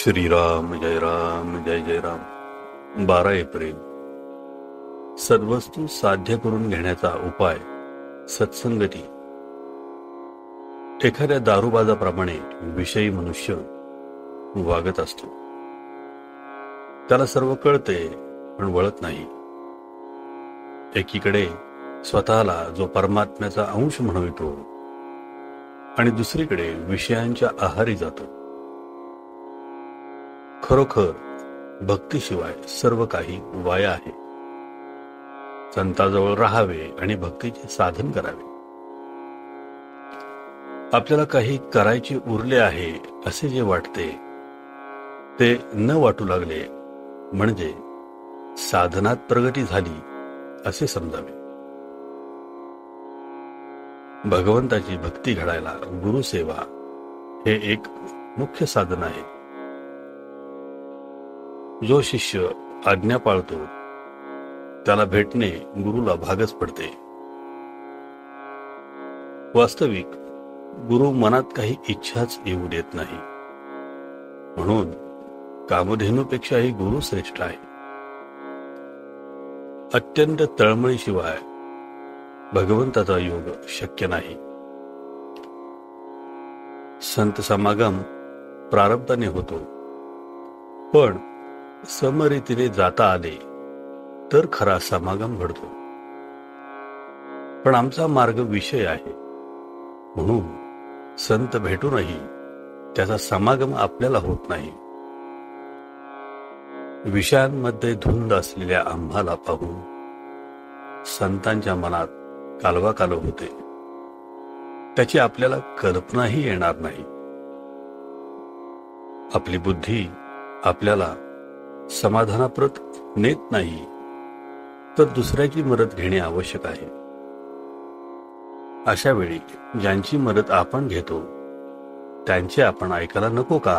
श्रीराम जय जय Ram. 12 April. सद्वस्तू साध्य करून घेण्याचा उपाय सत्संगती. एखाद्या दारूबाजाप्रमाणे विषयी मनुष्य वागत असतो. त्याला सर्व कळते पण वळत नाही. एकीकडे स्वतःला जो परमात्म्याचा अंश म्हणवितो आणि दुसरीकडे विषयांच्या आहारी जातो. खरोखर भक्तीशिवाय सर्व काही वाया आहे. संताजवळ राहावे आणि भक्तीचे साधन करावे. आपल्याला काही करायचे उरले आहे असे जे वाटते ते न वाटू लागले म्हणजे साधनात प्रगती झाली असे समजावे. भगवंताची भक्ती घडायला गुरुसेवा हे एक मुख्य साधन आहे. जो शिष्य आज्ञा पाळतो त्याला भेटणे गुरुला भागच पडते. वास्तविक गुरु मनात काही इच्छाच येऊ देत नाही. म्हणून कामधेनूपेक्षाही गुरु श्रेष्ठ आहे. अत्यंत तळमळीशिवाय भगवंताचा योग शक्य नाही. संत समागम प्रारब्धाने होतो, पण समरीतीने जाता आले तर खरा समागम घडतो. पण आमचा मार्ग विषय आहे, म्हणून संत भेटूनही त्याचा समागम आपल्याला होत नाही. विषयांमध्ये धुंद असलेल्या आम्हाला पाहून संतांच्या मनात कालवाकालव होते. त्याची आपल्याला कल्पनाही येणार नाही. आपली बुद्धी आपल्याला समाधानाप्रत नेत नाही तर दुसऱ्याची मदत घेणे आवश्यक आहे. अशा वेळी ज्यांची मदत आपण घेतो त्यांचे आपण ऐकायला नको का?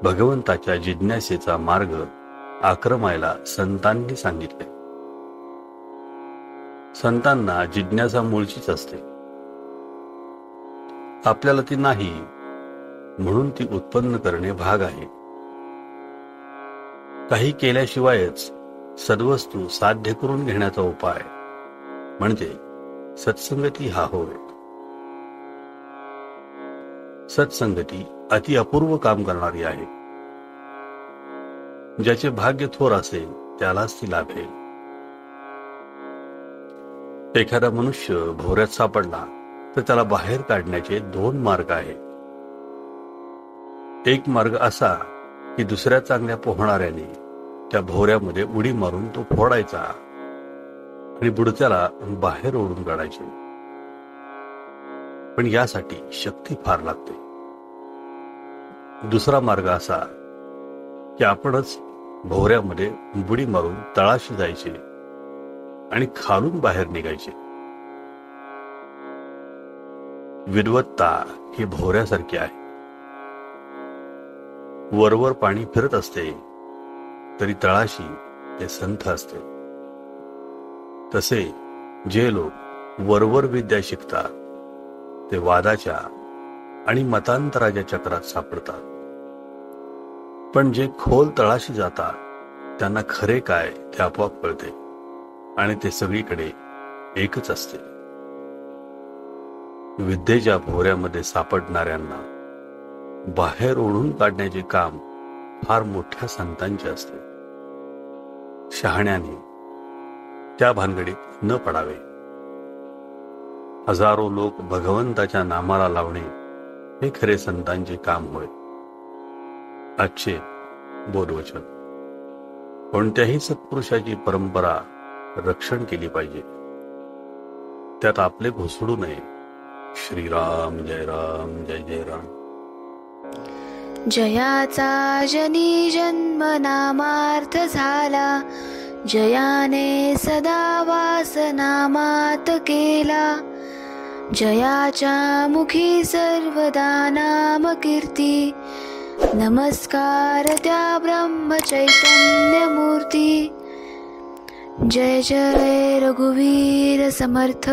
भगवंताच्या जिज्ञासेचा मार्ग आक्रमायला संतांनी सांगितले. संतांना जिज्ञासा मूळचीच असते. आपल्याला ती नाही म्हणून ती उत्पन्न करणे भाग आहे. काही केल्याशिवायच सद्वस्तू साध्य करून घेण्याचा उपाय म्हणजे सत्संगती हा होय. सत्संगती अति अपूर्व काम करणारी आहे. ज्याचे भाग्य थोर असेल त्यालाच ती लाभेल. एखादा मनुष्य भोवऱ्यात सापडला तर त्याला बाहेर काढण्याचे 2 मार्ग आहेत. एक मार्ग असा की दुसऱ्या चांगल्या पोहणाऱ्याने त्या भोवऱ्यामध्ये उडी मारून तो फोडायचा आणि बुडत्याला बाहेर ओढून काढायचे. पण यासाठी शक्ती फार लागते. दुसरा मार्ग असा की आपणच भोवऱ्यामध्ये बुडी मारून तळाशी जायचे आणि खालून बाहेर निघायचे. विद्वत्ता ही भोवऱ्यासारखी आहे. वरवर पाणी फिरत असते तरी तळाशी ते संथ असते. तसे जे लोक वरवर विद्या शिकतात ते वादाच्या आणि मतांतराच्या चक्रात सापडतात. पण जे खोल तळाशी जातात त्यांना खरे काय ते आपोआप कळते आणि ते सगळीकडे एकच असते. विद्येच्या भोवऱ्यामध्ये सापडणाऱ्यांना बाहेर ओढून काढण्याचे काम फार मोठ्या संतांचे असते. शहाण्याने त्या भानगडीत न पडावे. हजारो लोक भगवंताच्या नामाला लावणे हे खरे संतांचे काम होय. आजचे बोधवचन. कोणत्याही सत्पुरुषाची परंपरा रक्षण केली पाहिजे. त्यात आपले घुसडू नये. श्रीराम जय जय राम. जयाचा जनी जन्म नामार्थ झाला, जयाने सदा वास नामात केला. जयाच्या मुखी सर्वदा नाम कीर्ती, नमस्कार त्या ब्रह्म चैतन्य मूर्ती. जय जय रघुवीर समर्थ.